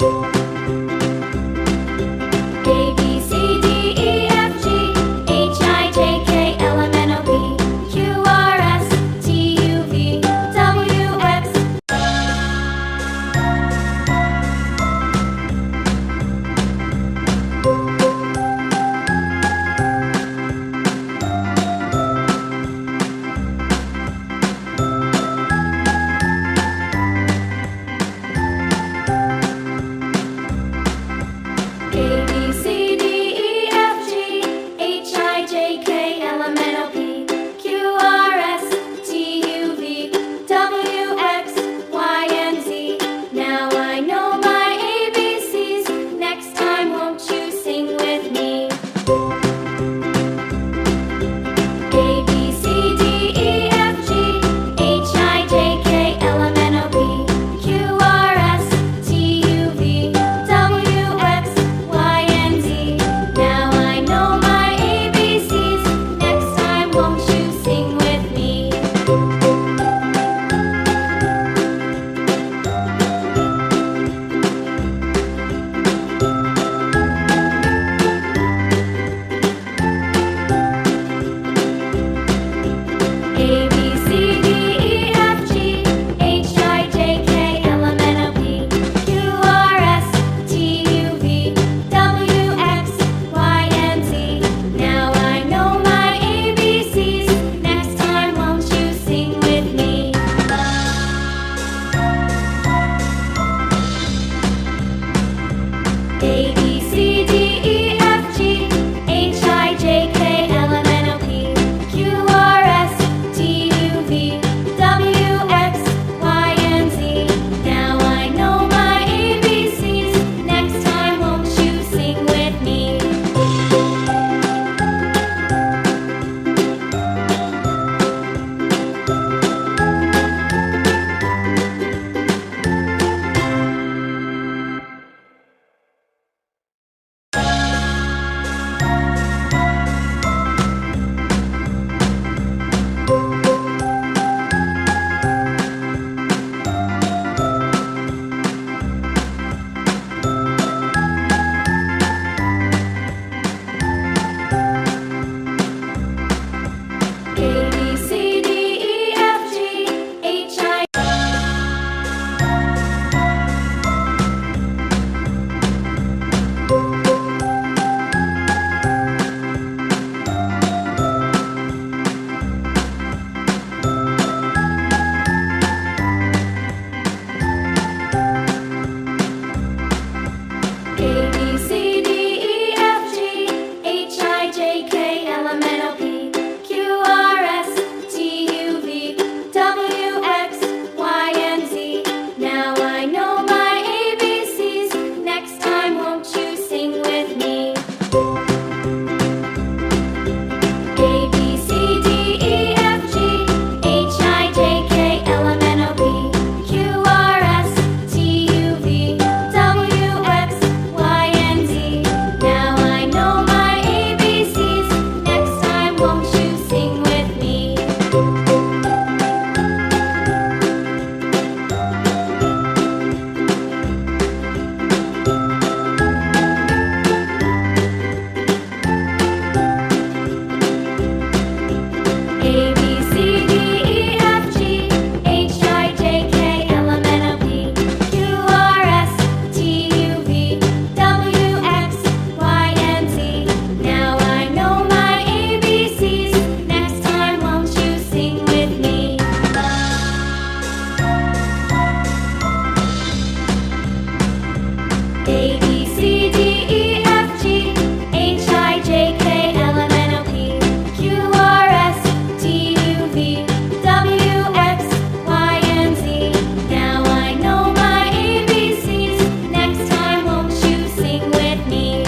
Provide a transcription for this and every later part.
A, B, C, D, E, F, G, H, I, J, K, L, M, N, O, P, Q, R, S, T, U, V, W, X. A, B, C, D, E, F, G, H, I, J, K, L, M, N, O, P, Q, R, S, T, U, V, W, X, Y, and Z. Now I know my ABCs. Next time, won't you sing with me? A, B, C, D, E, F, G, H, I, J, K, L, M, N, O, P, Q, R, S, T, U, V, W, X, Y, and Z. Now I know my ABCs. Next time, won't you sing with me? A, B, C, D, E, F, G, H, I, J, K, L, M, N, O, P, Q, R, S, T, U, V, W, X, Y, and Z. Now I know my ABCs. Next time, won't you sing with me? A, B, C, D, E, F, G, H, I, J, K, L, M, N, O, P, Q, R, S, T, U, V, W, X, Y, and Z. Now I know my ABCs. Next time, won't you sing with me? A, B, C, D, E, F, G, H, I. A, B, C, D, E, F, G, H, I, J, K, L, M, N, O, P, Q, R, S, T, U, V, W, X, Y, and Z. Now I know my ABCs. Next time, won't you sing with me? A, B, C, D, E, F, G, H, I, J, K, L, M, N, O, P, Q, R, S, T, U, V, W, X, Y, and Z. Now I know my ABCs. Next time, won't you sing with me? A, B, C, D, E, F, G, H, I, J, K, L, M, N, O, P, Q, R, S, T, U, V, W, X, Y, and Z. Now I know my ABCs. Next time, won't you sing with me? A, B, C, D, E, F, G, H, I, J, K, L, M, N, O, P, Q, R, S, T, U, V, W, X, Y, and Z. Now I know my ABCs. Next time, won't you sing with me?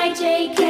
I, J, K,